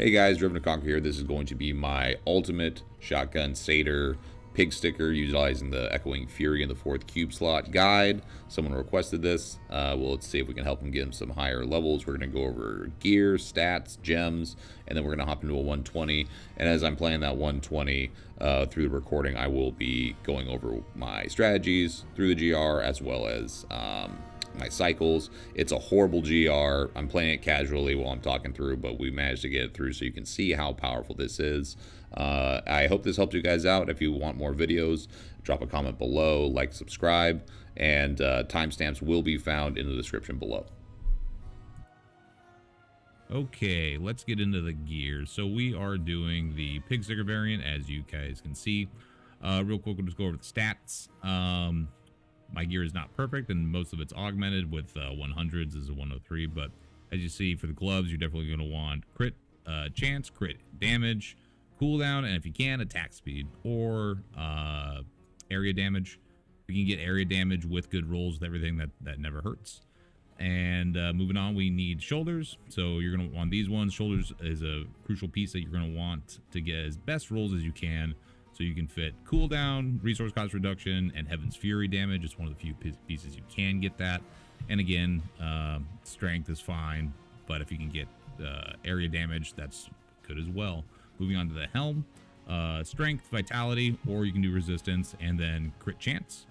Hey guys, Driven to Conquer here. This is going to be my ultimate shotgun satyr pig sticker utilizing the Echoing Fury in the 4th cube slot guide. Someone requested this. Well, let's see if we can help him get him some higher levels. We're going to go over gear, stats, gems, and then we're going to hop into a 120. And as I'm playing that 120 through the recording, I will be going over my strategies through the GR as well as my cycles. It's a horrible GR. I'm playing it casually while I'm talking through, but we managed to get it through so you can see how powerful this is. I hope this helped you guys out. If you want more videos, drop a comment below, like, subscribe, and timestamps will be found in the description below. Okay, let's get into the gear. So we are doing the pig sticker variant, as you guys can see. Real quick, we'll just go over the stats. My gear is not perfect, and most of it's augmented with 100s is a 103, but as you see, for the gloves, you're definitely going to want crit chance, crit damage, cooldown, and if you can, attack speed, or area damage. We can get area damage with good rolls with everything, that never hurts. And moving on, we need shoulders. So you're going to want these ones. Shoulders is a crucial piece that you're going to want to get as best rolls as you can, so you can fit cooldown, resource cost reduction, and Heaven's Fury damage. It's one of the few pieces you can get that. And again, strength is fine, but if you can get area damage, that's good as well. Moving on to the helm, strength, vitality, or you can do resistance, and then crit chance.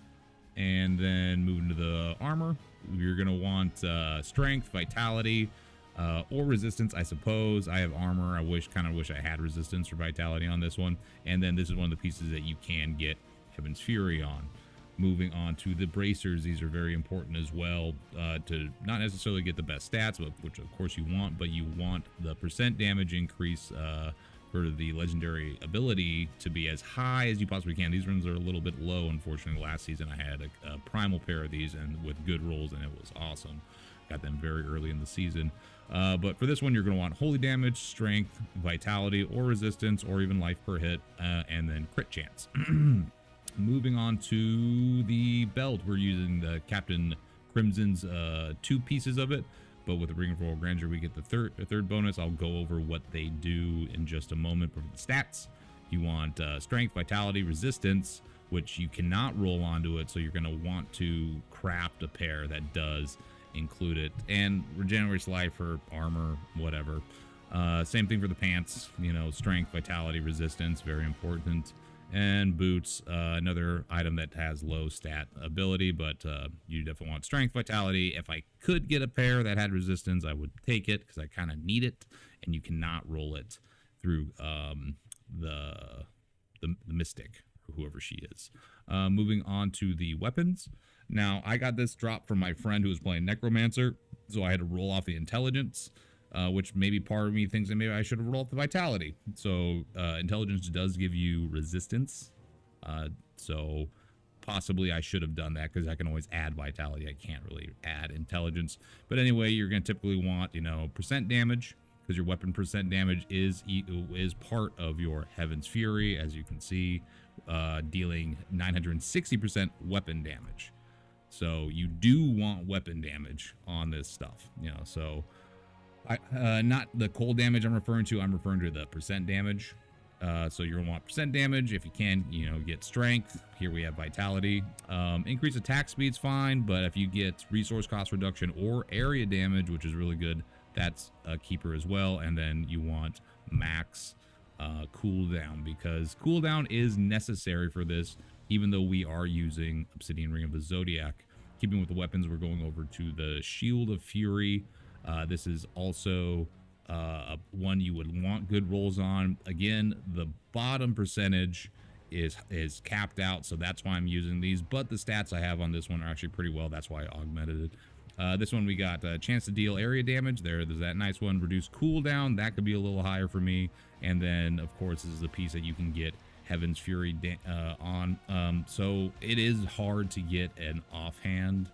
And then moving to the armor, you're going to want strength, vitality, or resistance, I suppose. I have armor. I kind of wish I had resistance or vitality on this one. And then this is one of the pieces that you can get Heaven's Fury on. Moving on to the bracers, these are very important as well, to not necessarily get the best stats, which of course you want, but you want the percent damage increase for the legendary ability to be as high as you possibly can. These runs are a little bit low, unfortunately. Last season I had a primal pair of these and with good rolls, and it was awesome. Got them very early in the season. But for this one, you're going to want holy damage, strength, vitality, or resistance, or even life per hit, and then crit chance. Moving on to the belt, we're using the Captain Crimson's 2 pieces of it, but with the Ring of Royal Grandeur, we get the third bonus. I'll go over what they do in just a moment. But for the stats, you want strength, vitality, resistance, which you cannot roll onto it, so you're going to want to craft a pair that does include it, and regenerates life or armor, whatever. Same thing for the pants, you know, strength, vitality, resistance, very important. And boots, another item that has low stat ability, but you definitely want strength, vitality. If I could get a pair that had resistance, I would take it because I kind of need it, and you cannot roll it through the mystic, whoever she is. Moving on to the weapons. Now, I got this drop from my friend who was playing Necromancer, so I had to roll off the intelligence, which maybe part of me thinks that maybe I should have rolled the vitality. So intelligence does give you resistance, so possibly I should have done that because I can always add vitality. I can't really add intelligence. But anyway, you're going to typically want, you know, percent damage, because your weapon percent damage is part of your Heaven's Fury, as you can see, dealing 960% weapon damage. So you do want weapon damage on this stuff, you know. So not the cold damage I'm referring to the percent damage. So you're gonna want percent damage. If you can, you know, get strength. Here we have vitality. Increase attack speed's fine, but if you get resource cost reduction or area damage, which is really good, that's a keeper as well. And then you want max cooldown, because cooldown is necessary for this, even though we are using Obsidian Ring of the Zodiac. Keeping with the weapons, we're going over to the Shield of Fury. This is also one you would want good rolls on. Again, the bottom percentage is capped out, so that's why I'm using these, but the stats I have on this one are actually pretty well. That's why I augmented it. This one we got a chance to deal area damage. There's that nice one. Reduce cooldown, that could be a little higher for me. And then of course this is the piece that you can get Heaven's Fury on. So it is hard to get an offhand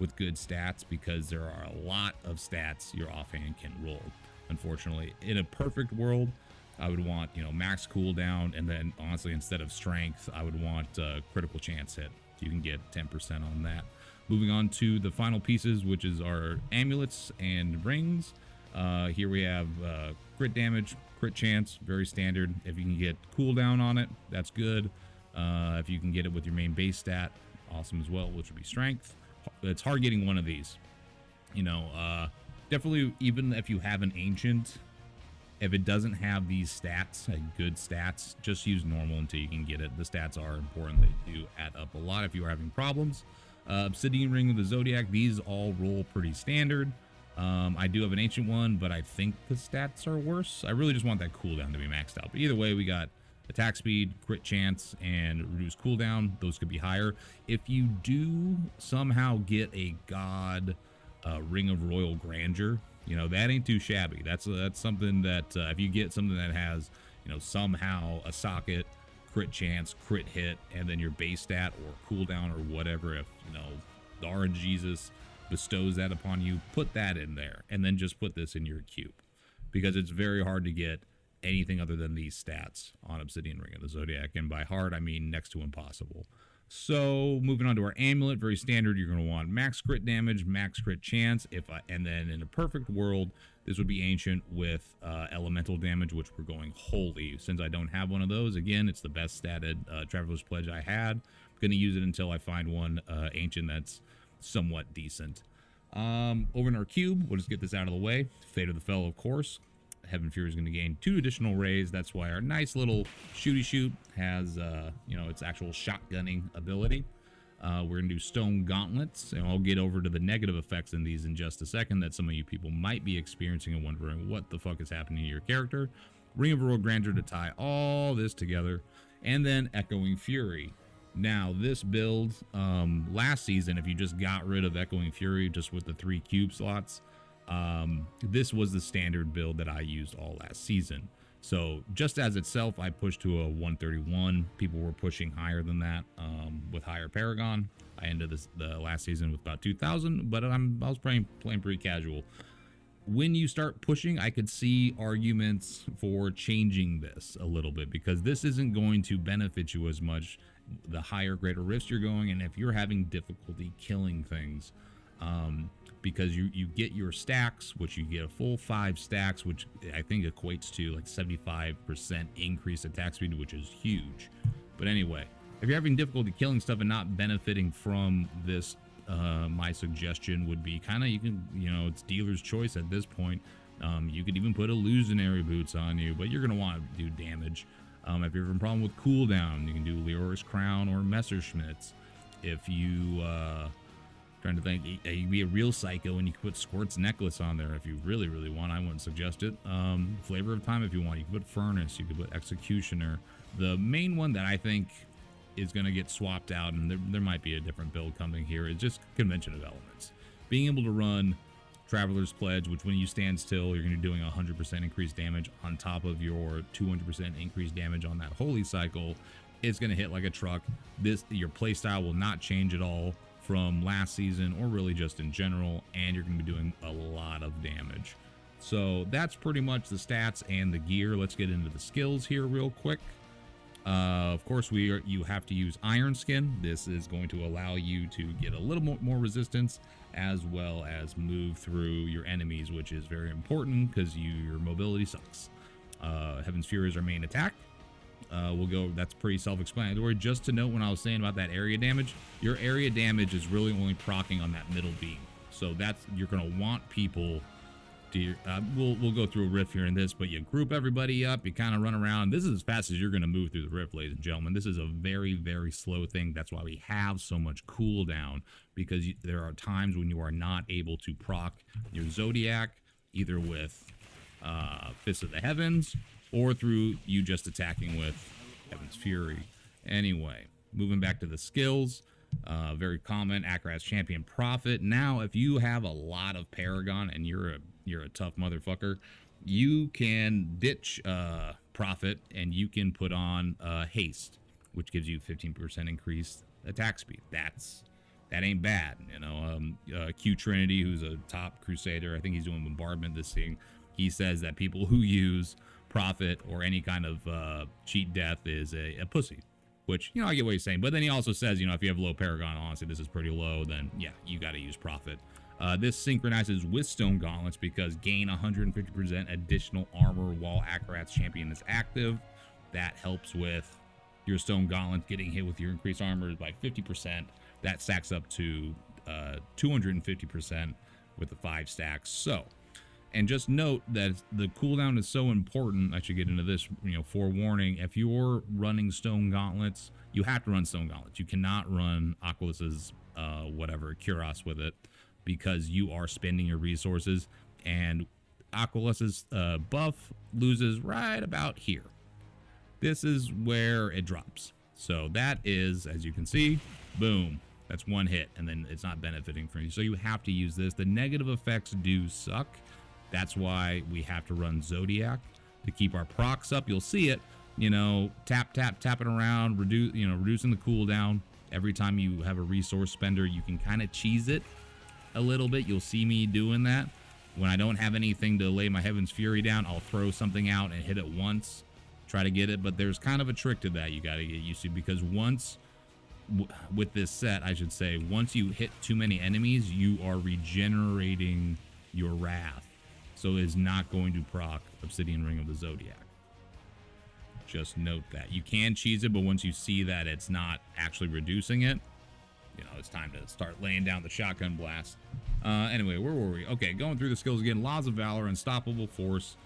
with good stats, because there are a lot of stats your offhand can roll. Unfortunately, in a perfect world, I would want, you know, max cooldown, and then honestly, instead of strength, I would want critical chance hit. You can get 10% on that. Moving on to the final pieces, which is our amulets and rings. Here we have crit damage, crit chance, very standard. If you can get cooldown on it, that's good. If you can get it with your main base stat, awesome as well, which would be strength. It's hard getting one of these. You know, definitely, even if you have an ancient, if it doesn't have these stats, good stats, just use normal until you can get it. The stats are important. They do add up a lot if you are having problems. Obsidian Ring of the Zodiac, these all roll pretty standard. I do have an ancient one, but I think the stats are worse. I really just want that cooldown to be maxed out. But either way, we got attack speed, crit chance, and reduced cooldown. Those could be higher. If you do somehow get a god Ring of Royal Grandeur, you know, that ain't too shabby. That's something that if you get something that has, you know, somehow a socket, crit chance, crit hit, and then your base stat or cooldown or whatever, if, you know, the RNGesus bestows that upon you, put that in there, and then just put this in your cube, because it's very hard to get anything other than these stats on Obsidian Ring of the Zodiac, and by hard I mean next to impossible. So moving on to our amulet, very standard. You're going to want max crit damage, max crit chance. And then in a perfect world, this would be ancient with elemental damage, which we're going holy. Since I don't have one of those, again, it's the best statted Traveler's Pledge I had. I'm going to use it until I find one ancient that's somewhat decent. Over in our cube, we'll just get this out of the way. Fate of the Fellow, of course. Heaven Fury is going to gain 2 additional rays. That's why our nice little shooty shoot has, you know, its actual shotgunning ability. We're going to do Stone Gauntlets, and I'll get over to the negative effects in these in just a second that some of you people might be experiencing and wondering what the fuck is happening to your character. Ring of Royal Grandeur to tie all this together, and then Echoing Fury. Now, this build, last season, if you just got rid of Echoing Fury just with the 3 cube slots, this was the standard build that I used all last season. So just as itself, I pushed to a 131. People were pushing higher than that with higher Paragon. I ended the last season with about 2,000, but I was playing pretty casual. When you start pushing, I could see arguments for changing this a little bit, because this isn't going to benefit you as much the higher, greater rifts you're going, and if you're having difficulty killing things, because you get your stacks, which you get a full 5 stacks, which I think equates to like 75% increased attack speed, which is huge. But anyway, if you're having difficulty killing stuff and not benefiting from this, my suggestion would be kind of, you know, it's dealer's choice at this point. You could even put illusionary boots on you, but you're going to want to do damage. If you're having a problem with cooldown, you can do Leor's Crown or Messerschmitt's. If you trying to think, you'd be a real psycho and you could put Squirt's Necklace on there if you really want. I wouldn't suggest it. Flavor of Time if you want. You could put Furnace, you could put Executioner. The main one that I think is going to get swapped out, and there might be a different build coming here, is just Convention of Elements. Being able to run Traveler's Pledge, which when you stand still, you're going to be doing 100% increased damage on top of your 200% increased damage on that Holy Cycle. It's going to hit like a truck. Your playstyle will not change at all from last season, or really just in general, and you're going to be doing a lot of damage. So that's pretty much the stats and the gear. Let's get into the skills here real quick. Of course, you have to use Iron Skin. This is going to allow you to get a little more resistance, as well as move through your enemies, which is very important because your mobility sucks. Heaven's Fury is our main attack. That's pretty self-explanatory. Just to note, when I was saying about that area damage, your area damage is really only proccing on that middle beam. So you're going to want people to, we'll go through a rift here in this, but you group everybody up, you kind of run around. This is as fast as you're going to move through the rift, ladies and gentlemen. This is a very slow thing. That's why we have so much cooldown, because there are times when you are not able to proc your Zodiac, either with Fist of the Heavens, or through you just attacking with Heaven's Fury. Anyway, moving back to the skills, very common, Akarat's Champion Prophet. Now, if you have a lot of Paragon and you're a tough motherfucker, you can ditch Prophet and you can put on Haste, which gives you 15% increased attack speed. That ain't bad, you know. Q Trinity, who's a top Crusader, I think he's doing Bombardment this thing. He says that people who use Prophet or any kind of cheat death is a pussy, which, you know, I get what he's saying. But then he also says, you know, if you have low Paragon, honestly, this is pretty low, then yeah, you got to use Prophet. This synchronizes with Stone Gauntlets because gain 150% additional armor while Akarat's champion is active. That helps with your Stone Gauntlets getting hit with your increased armor by 50%. That stacks up to 250% with the 5 stacks. So, and just note that the cooldown is so important. I should get into this, forewarning. If you're running Stone Gauntlets, you have to run Stone Gauntlets. You cannot run Aqualis's Cuirass with it, because you are spending your resources, and Aqualis's buff loses right about here. This is where it drops. So that is, as you can see, boom. That's one hit, and then it's not benefiting from you. So you have to use this. The negative effects do suck. That's why we have to run Zodiac to keep our procs up. You'll see it, tapping around, reducing the cooldown. Every time you have a resource spender, you can kind of cheese it a little bit. You'll see me doing that. When I don't have anything to lay my Heaven's Fury down, I'll throw something out and hit it once, try to get it. But there's kind of a trick to that you got to get used to, because with this set, I should say, once you hit too many enemies, you are regenerating your wrath. So it is not going to proc Obsidian Ring of the Zodiac. Just note that. You can cheese it, but once you see that it's not actually reducing it, it's time to start laying down the shotgun blast. Anyway, where were we? Okay, going through the skills again. Laws of Valor, Unstoppable Force,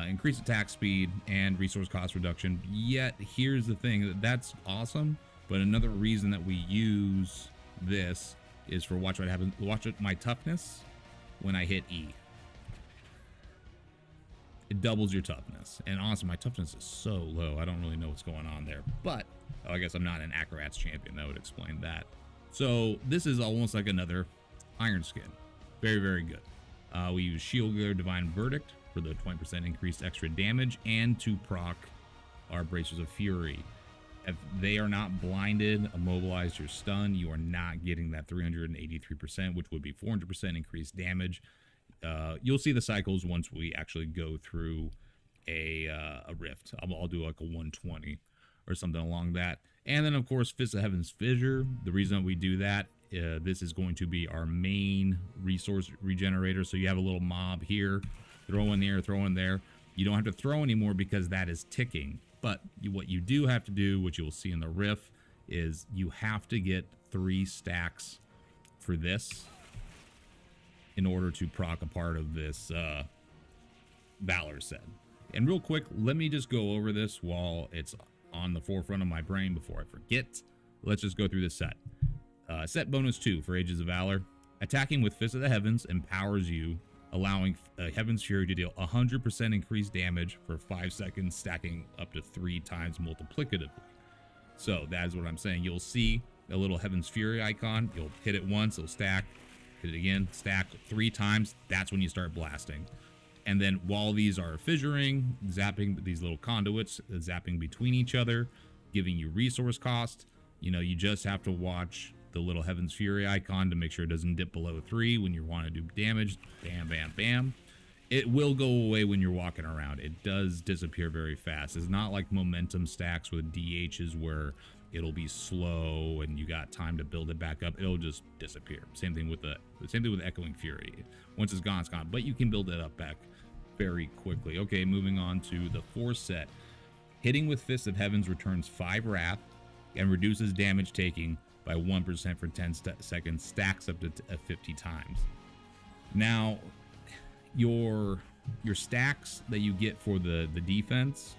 increased attack speed, and resource cost reduction. Yet, here's the thing. That's awesome, but another reason that we use this is for watch what happens. Watch my toughness when I hit E. It doubles your toughness. And honestly, my toughness is so low. I don't really know what's going on there. But, I guess I'm not an Akarat's champion. That would explain that. So, this is almost like another Iron Skin. Very, very good. We use Shield Gear Divine Verdict for the 20% increased extra damage, and to proc our Bracers of Fury. If they are not blinded, immobilized, or stunned, you are not getting that 383%, which would be 400% increased damage. You'll see the cycles once we actually go through a rift. I'll do like a 120 or something along that. And then, of course, Fist of Heaven's Fissure. The reason we do that, this is going to be our main resource regenerator. So you have a little mob here, throw in there, throw in there. You don't have to throw anymore because that is ticking. But what you do have to do, which you'll see in the rift, is you have to get 3 stacks for this in order to proc a part of this Valor set. And real quick, let me just go over this while it's on the forefront of my brain before I forget. Let's just go through this set. Set bonus 2 for Ages of Valor. Attacking with Fist of the Heavens empowers you, allowing Heaven's Fury to deal 100% increased damage for 5 seconds, stacking up to 3 times multiplicatively. So that is what I'm saying. You'll see a little Heaven's Fury icon. You'll hit it once, it'll stack. Hit it again, stack 3 times. That's when you start blasting. And then while these are fissuring, zapping these little conduits, zapping between each other, giving you resource cost, you just have to watch the little Heaven's Fury icon to make sure it doesn't dip below 3 when you want to do damage. Bam, bam, bam. It will go away when you're walking around. It does disappear very fast. It's not like momentum stacks with DHs where it'll be slow and you got time to build it back up. It'll just disappear. Same thing with Echoing Fury. Once it's gone, it's gone. But you can build it up back very quickly. Okay, moving on to the Force set. Hitting with Fist of Heavens returns 5 Wrath and reduces damage taking by 1% for 10 seconds. Stacks up to 50 times. Now, your stacks that you get for the defense,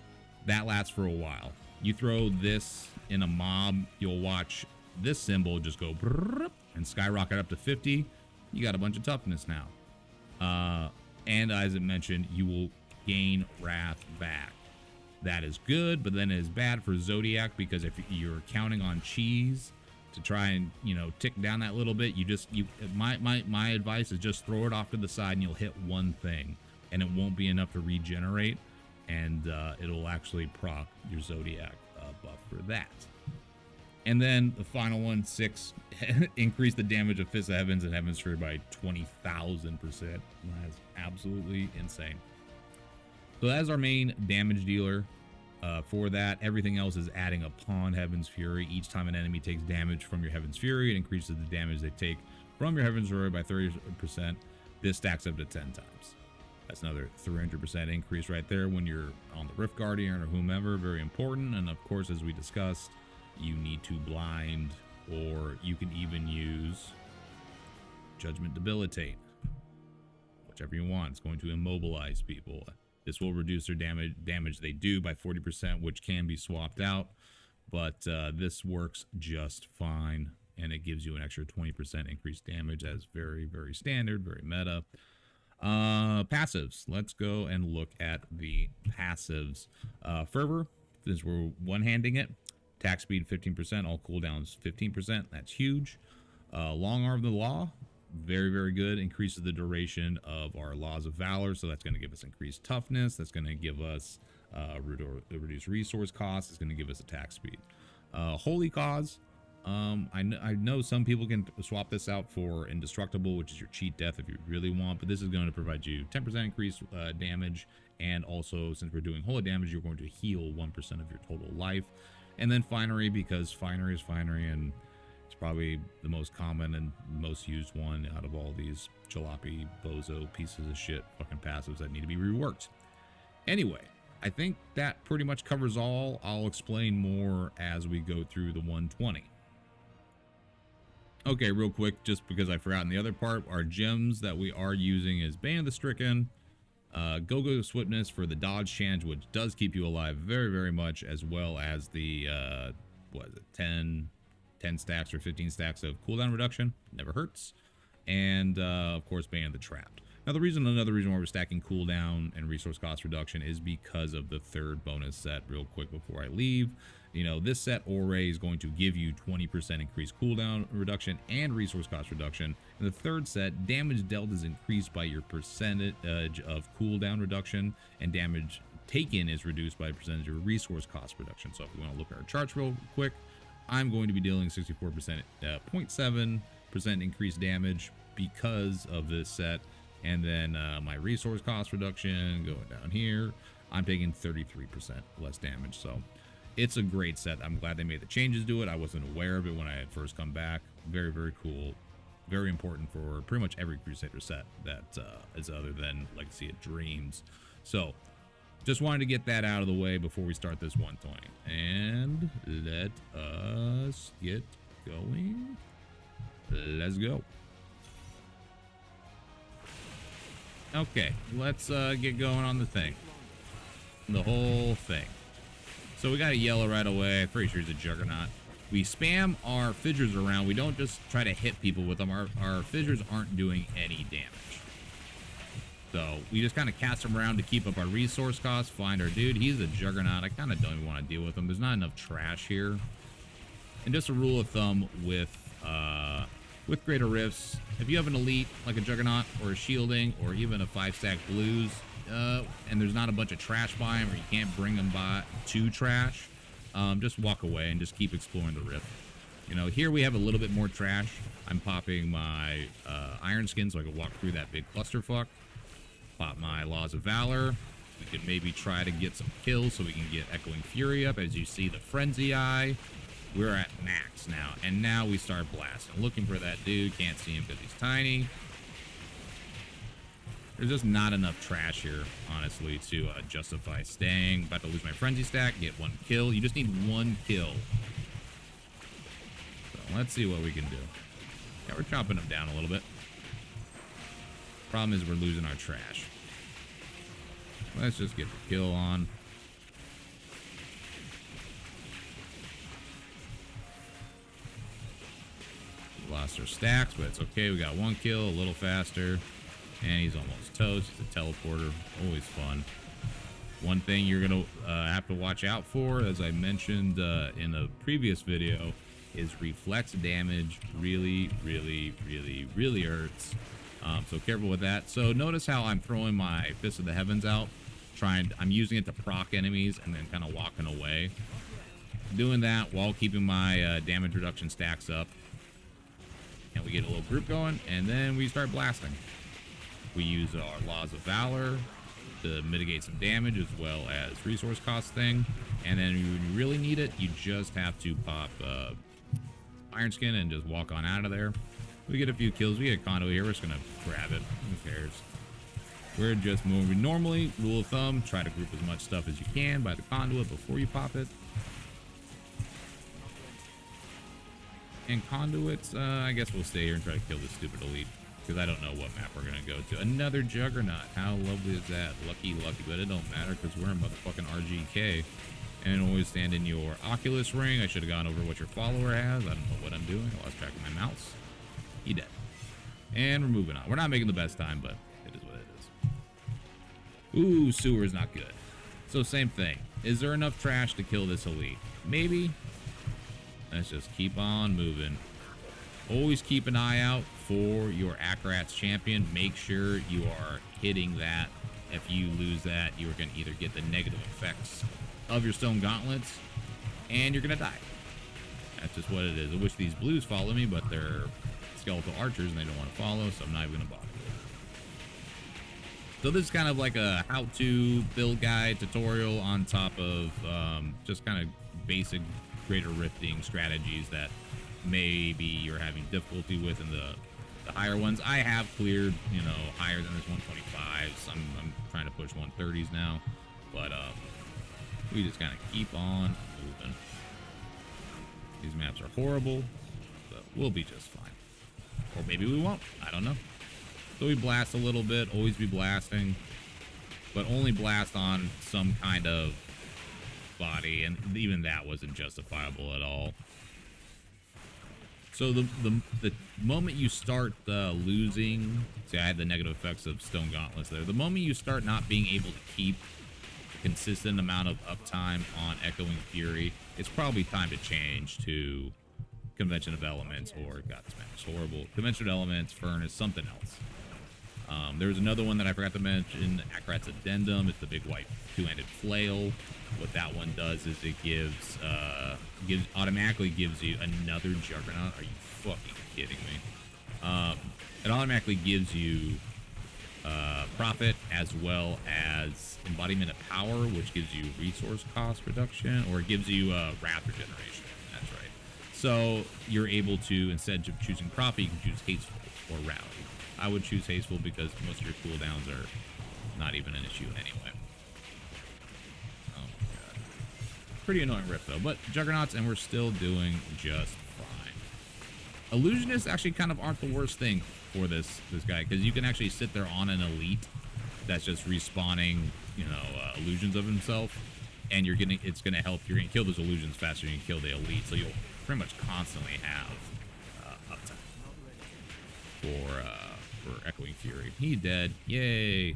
that lasts for a while. You throw this in a mob, you'll watch this symbol just go and skyrocket up to 50. You got a bunch of toughness now. And as I mentioned, you will gain Wrath back. That is good, but then it is bad for Zodiac, because if you're counting on cheese to try and tick down that little bit, my advice is just throw it off to the side and you'll hit one thing, and it won't be enough to regenerate, and it'll actually proc your Zodiac buff for that. And then the final one, 6, increase the damage of Fist of Heavens and Heaven's Fury by 20,000%. That is absolutely insane. So that's our main damage dealer. For that, everything else is adding upon Heaven's Fury. Each time an enemy takes damage from your Heaven's Fury, it increases the damage they take from your inventory by 30%, this stacks up to 10 times. That's another 300% increase right there when you're on the Rift Guardian or whomever. Very important. And of course, as we discussed, you need to blind, or you can even use Judgment Debilitate, whichever you want. It's going to immobilize people. This will reduce their damage they do by 40%, which can be swapped out, but this works just fine, and it gives you an extra 20% increased damage. As very, very standard, very meta. Passives. Let's go and look at the passives. Fervor, since we're one-handing it, attack speed 15%, all cooldowns 15%. That's huge. Long Arm of the Law, very, very good. Increases the duration of our Laws of Valor, so that's going to give us increased toughness. That's going to give us reduced resource costs. It's going to give us attack speed. Holy Cause. I know some people can swap this out for Indestructible, which is your cheat death if you really want, but this is going to provide you 10% increased damage, and also, since we're doing holy damage, you're going to heal 1% of your total life. And then Finery, because Finery is Finery, and it's probably the most common and most used one out of all these jalopy, bozo, pieces of shit, fucking passives that need to be reworked. Anyway, I think that pretty much covers all. I'll explain more as we go through the 120. Okay, real quick, just because I forgot in the other part, our gems that we are using is Bane of the Stricken, Go-Go Swiftness for the dodge chance, which does keep you alive very, very much, as well as the, what is it, 10 stacks or 15 stacks of cooldown reduction. Never hurts. And, of course, Bane of the Trapped. Now, another reason why we're stacking cooldown and resource cost reduction is because of the third bonus set. Real quick before I leave, you know, this set Ore is going to give you 20% increased cooldown reduction and resource cost reduction. In the third set, damage dealt is increased by your percentage of cooldown reduction, and damage taken is reduced by a percentage of resource cost reduction. So if we want to look at our charts real quick, I'm going to be dealing 64%, 0.7% increased damage because of this set. And then my resource cost reduction going down here, I'm taking 33% less damage. So it's a great set. I'm glad they made the changes to it. I wasn't aware of it when I had first come back. Very, very cool. Very important for pretty much every Crusader set that is other than Legacy of Dreams. So just wanted to get that out of the way before we start this 120. And let us get going. Let's go. Okay, let's get going on the thing. The whole thing. So we got a yellow right away. Pretty sure he's a Juggernaut. We spam our fissures around. We don't just try to hit people with them. Our fissures aren't doing any damage. So we just kind of cast them around to keep up our resource costs. Find our dude. He's a Juggernaut. I kind of don't even want to deal with him. There's not enough trash here. And just a rule of thumb with Greater Rifts, if you have an elite like a Juggernaut or a Shielding or even a 5-stack Blues, and there's not a bunch of trash by them, or you can't bring them to trash, just walk away and just keep exploring the Rift. You know, here we have a little bit more trash. I'm popping my Iron Skin so I can walk through that big clusterfuck. Pop my Laws of Valor. We could maybe try to get some kills so we can get Echoing Fury up. As you see, the Frenzy Eye. We're at max now, and now we start blasting. Looking for that dude, can't see him because he's tiny. There's just not enough trash here, honestly, to justify staying. About to lose my frenzy stack, get one kill. You just need one kill. So let's see what we can do. Yeah, we're chopping them down a little bit. Problem is we're losing our trash. Let's just get the kill on. Lost our stacks, but it's okay. We got one kill, a little faster, and he's almost toast. He's a teleporter. Always fun. One thing you're gonna have to watch out for, as I mentioned in a previous video, is Reflect damage. Really, really, really, really hurts. So careful with that. So notice how I'm throwing my Fist of the Heavens out. I'm using it to proc enemies and then kind of walking away. Doing that while keeping my damage reduction stacks up. And we get a little group going, and then we start blasting. We use our Laws of Valor to mitigate some damage, as well as resource cost thing. And then when you really need it, you just have to pop Iron Skin and just walk on out of there. We get a few kills. We get a condo here. We're just gonna grab it. Who cares? We're just moving. Normally, rule of thumb, try to group as much stuff as you can by the conduit before you pop it. And conduits, I guess we'll stay here and try to kill this stupid elite, because I don't know what map we're going to go to. Another Juggernaut. How lovely is that? Lucky, but it don't matter because we're in motherfucking RGK. And always stand in your Oculus ring. I should have gone over what your follower has. I don't know what I'm doing. I lost track of my mouse. He dead. And we're moving on. We're not making the best time, but it is what it is. Ooh, sewer is not good. So same thing. Is there enough trash to kill this elite? Maybe. Let's just keep on moving. Always keep an eye out for your Akarat's champion. Make sure you are hitting that. If you lose that, you are going to either get the negative effects of your Stone Gauntlets, and you're going to die. That's just what it is. I wish these blues follow me, but they're skeletal archers, and they don't want to follow, so I'm not even going to bother. So this is kind of like a how-to build guide tutorial on top of just kind of basic greater rifting strategies that maybe you're having difficulty with in the higher ones. I have cleared, you know, higher than this 125s. I'm trying to push 130s now, but we just kind of keep on moving. These maps are horrible, but we'll be just fine. Or maybe we won't. I don't know. So we blast a little bit, always be blasting, but only blast on some kind of body, and even that wasn't justifiable at all. So the moment you start losing, see, I had the negative effects of Stone Gauntlets there. The moment you start not being able to keep a consistent amount of uptime on Echoing Fury, it's probably time to change to Convention of Elements, or God, this map is horrible. Convention of Elements, Furnace, something else. There's another one that I forgot to mention, Akarat's Addendum. It's the big white two-handed flail. What that one does is it automatically gives you another Juggernaut. Are you fucking kidding me? It automatically gives you profit as well as embodiment of power, which gives you resource cost reduction, or it gives you wrath regeneration. That's right. So you're able to, instead of choosing profit, you can choose Hateful or Rally. I would choose Hateful because most of your cooldowns are not even an issue anyway. Oh my god. Pretty annoying rip though, but Juggernauts, and we're still doing just fine. Illusionists actually kind of aren't the worst thing for this guy, because you can actually sit there on an elite that's just respawning, you know, illusions of himself, and it's gonna help. You're gonna kill those illusions faster than you can kill the elite, so you'll pretty much constantly have uptime for Echoing Fury. He dead. Yay.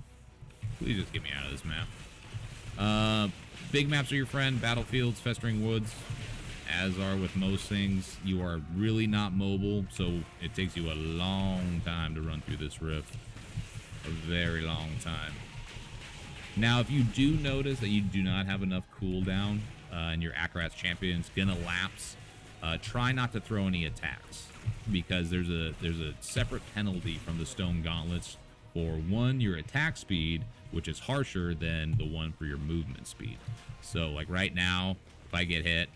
Please just get me out of this map. Big maps are your friend. Battlefields, Festering Woods. As are with most things, you are really not mobile, so it takes you a long time to run through this rift. A very long time. Now, if you do notice that you do not have enough cooldown and your Akarat's champion's gonna lapse, try not to throw any attacks, because there's a separate penalty from the Stone Gauntlets for one, your attack speed, which is harsher than the one for your movement speed. So like right now, if I get hit,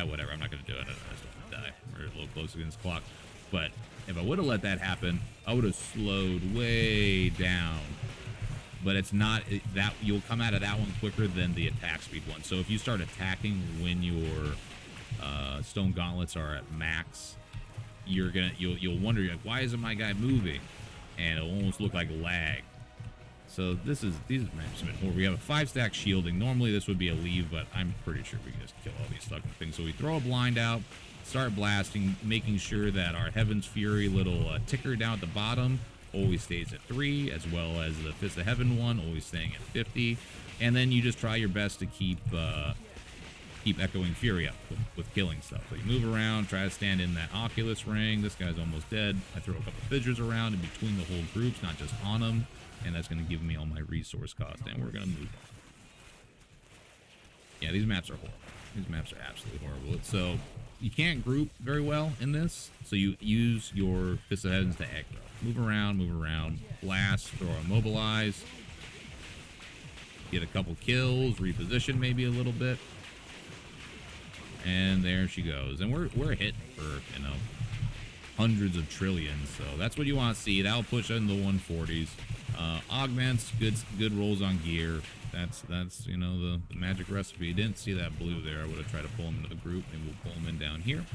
whatever, I'm not gonna do it. I just don't want to die. We're a little close against the clock. But if I would have let that happen, I would have slowed way down. But it's not that you'll come out of that one quicker than the attack speed one. So if you start attacking when your Stone Gauntlets are at max, you'll wonder, like, why isn't my guy moving? And it'll almost look like lag. So these maps have been horrible. We have a 5-stack shielding. Normally this would be a leave, but I'm pretty sure we can just kill all these fucking things. So we throw a blind out, start blasting, making sure that our Heaven's Fury little ticker down at the bottom always stays at 3, as well as the Fist of Heaven one always staying at 50. And then you just try your best to keep Echoing Fury up with killing stuff. So you move around, try to stand in that Oculus ring. This guy's almost dead. I throw a couple fissures around in between the whole groups, not just on them, and that's going to give me all my resource cost, and we're going to move on. Yeah, these maps are horrible. These maps are absolutely horrible. So you can't group very well in this, so you use your Fist of Heavens to aggro. Move around, blast, throw a mobilize, get a couple kills, reposition maybe a little bit. And there she goes. And we're hitting for, you know, hundreds of trillions. So that's what you want to see. That'll push in the 140s. Augments, good rolls on gear. That's you know, the magic recipe. Didn't see that blue there. I would have tried to pull him into the group. Maybe we'll pull him in down here.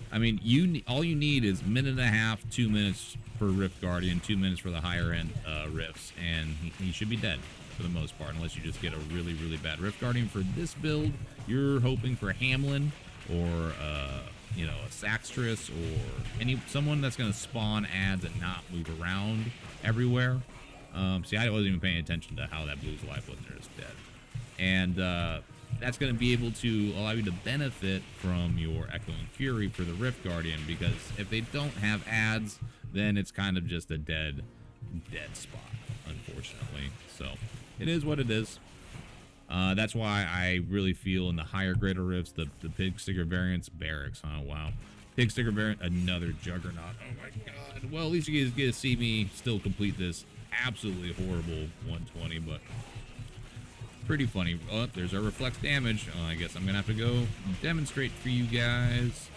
I mean, all you need is 1.5 minutes, 2 minutes for Rift Guardian, 2 minutes for the higher end rifts, and he should be dead for the most part, unless you just get a really, really bad Rift Guardian. For this build, you're hoping for Hamlin or you know, a Saxtress or someone that's going to spawn ads and not move around everywhere. See, I wasn't even paying attention to how that blue's life was. They're just dead. And that's going to be able to allow you to benefit from your Echoing Fury for the Rift Guardian, because if they don't have ads, then it's kind of just a dead spot, unfortunately. So it is what it is. That's why I really feel in the higher greater rifts, the pig sticker variants, barracks. Oh wow, pig sticker variant, another juggernaut. Oh my god. Well, at least you guys get to see me still complete this absolutely horrible 120, but pretty funny. Oh, there's our reflex damage. Oh, I guess I'm gonna have to go demonstrate for you guys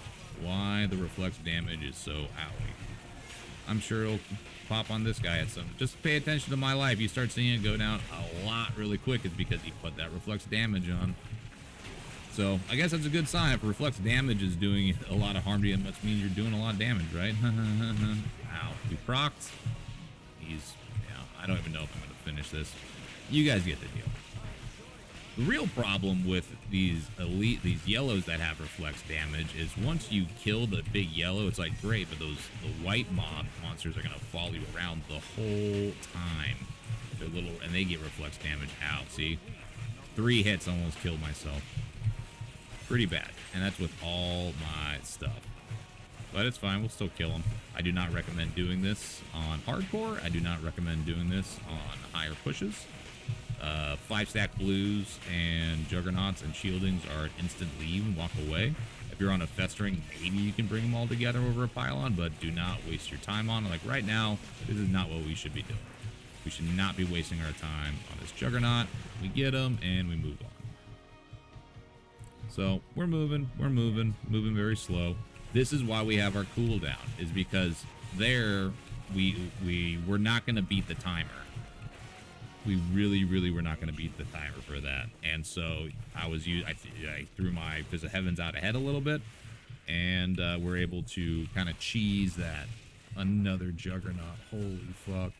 why the reflex damage is so owie. I'm sure it'll pop on this guy at some. Just pay attention to my life. You start seeing it go down a lot really quick. It's because he put that reflex damage on. So I guess that's a good sign. If reflex damage is doing a lot of harm to you, it must mean you're doing a lot of damage, right? Ow. We procced. Yeah, I don't even know if I'm going to finish this. You guys get the deal. The real problem with these yellows that have reflex damage is once you kill the big yellow, it's like great, but the white monsters are gonna follow you around the whole time. They're little, and they get reflex damage out. See, 3 hits almost killed myself. Pretty bad, and that's with all my stuff. But it's fine, we'll still kill them. I do not recommend doing this on hardcore. I do not recommend doing this on higher pushes. 5-stack blues and juggernauts and shieldings are an instant leave and walk away. If you're on a festering, maybe you can bring them all together over a pylon, but do not waste your time on it. Like right now, this is not what we should be doing. We should not be wasting our time on this juggernaut. We get them and we move on. So we're moving very slow. This is why we have our cooldown, is because there we're not going to beat the timer. We really were not going to beat the timer for that. And so I threw my Fist of Heavens out ahead a little bit, and we're able to kind of cheese that. Another juggernaut. Holy fuck.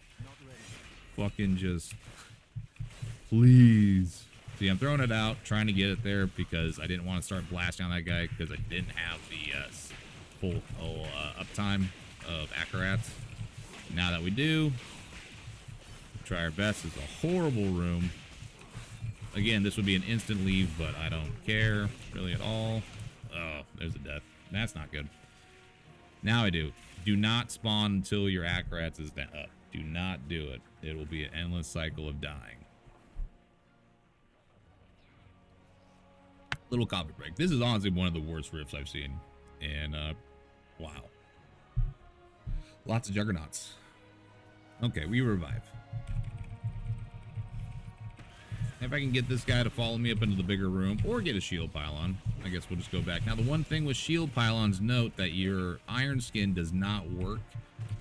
Fucking just please. See, I'm throwing it out, trying to get it there because I didn't want to start blasting on that guy because I didn't have the full uptime of Akarats. Now that we do, try our best. It's a horrible room. Again, this would be an instant leave, but I don't care really at all. Oh, there's a death. That's not good. Now I do. Do not spawn until your Akarats is up. Do not do it. It will be an endless cycle of dying. Little coffee break. This is honestly one of the worst rifts I've seen. And, wow. Lots of juggernauts. Okay, we revive. If I can get this guy to follow me up into the bigger room or get a shield pylon, I guess we'll just go back. Now, the one thing with shield pylons, note that your iron skin does not work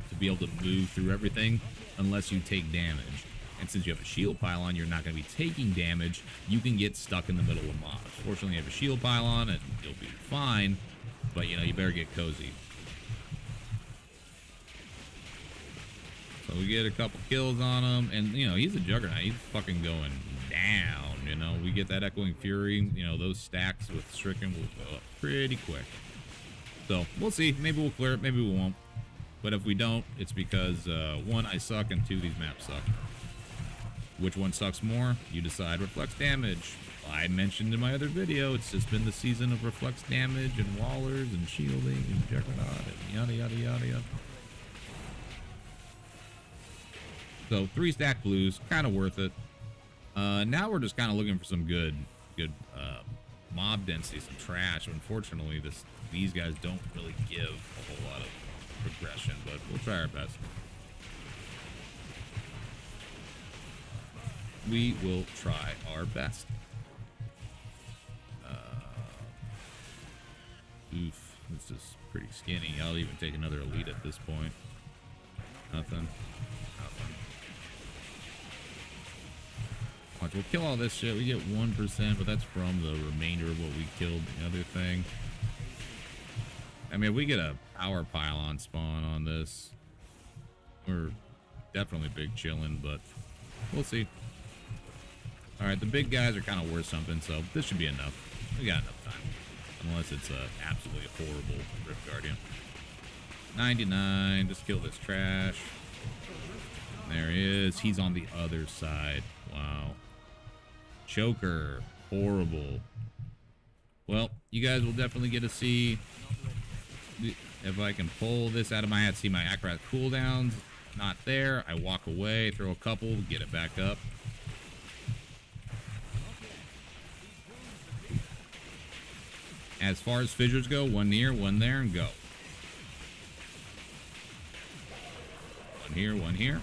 to be able to move through everything unless you take damage. And since you have a shield pylon, you're not going to be taking damage. You can get stuck in the middle of mobs. Fortunately, you have a shield pylon and you'll be fine, but you know, you better get cozy. So we get a couple kills on him, and you know, he's a juggernaut. He's fucking going down, you know. We get that Echoing Fury, you know, those stacks with Stricken will go up pretty quick. So we'll see. Maybe we'll clear it, maybe we won't. But if we don't, it's because 1, I suck, and 2, these maps suck. Which one sucks more? You decide. Reflex damage. I mentioned in my other video, it's just been the season of reflex damage and wallers and shielding and juggernaut and yada yada yada yada. So 3-stack blues, kind of worth it. Now we're just kind of looking for some good mob density, some trash. Unfortunately, these guys don't really give a whole lot of progression, but we'll try our best. We will try our best. Oof. It's just pretty skinny. I'll even take another elite at this point. Nothing. Nothing. Watch, we'll kill all this shit. We get 1%, but that's from the remainder of what we killed the other thing. I mean, if we get a power pylon spawn on this, we're definitely big chilling, but we'll see. All right, the big guys are kind of worth something, so this should be enough. We got enough time. Unless it's a absolutely horrible Rift Guardian. 99, just kill this trash. There he is. He's on the other side. Wow. Choker. Horrible. Well, you guys will definitely get to see if I can pull this out of my hat. See my Akarat cooldowns. Not there. I walk away, throw a couple, get it back up. As far as fissures go, one near, one there, and go. One here, one here.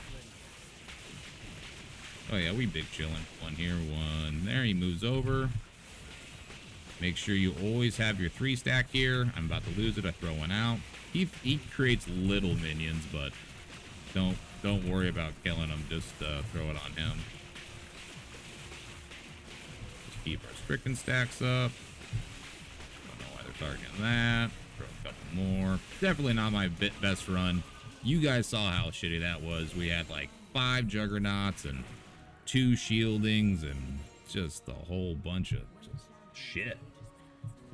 Oh yeah, we big chilling. One here, one there. He moves over. Make sure you always have your 3 stack here. I'm about to lose it. I throw one out. He creates little minions, but don't worry about killing him. Just throw it on him. Just keep our stricken stacks up. Targeting that. Throw a couple more. Definitely not my best run. You guys saw how shitty that was. We had like 5 juggernauts and 2 shieldings and just a whole bunch of just shit.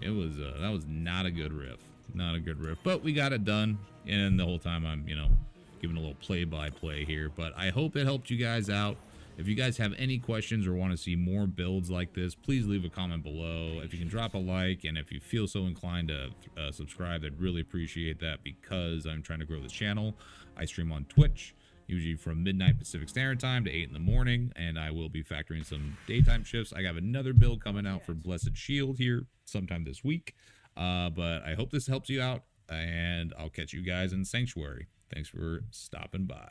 It was that was not a good riff. Not a good riff. But we got it done. And the whole time I'm, giving a little play-by-play here. But I hope it helped you guys out. If you guys have any questions or want to see more builds like this, please leave a comment below. If you can drop a like, and if you feel so inclined to subscribe, I'd really appreciate that, because I'm trying to grow this channel. I stream on Twitch, usually from midnight Pacific Standard Time to 8 in the morning, and I will be factoring some daytime shifts. I have another build coming out for Blessed Shield here sometime this week, but I hope this helps you out, and I'll catch you guys in Sanctuary. Thanks for stopping by.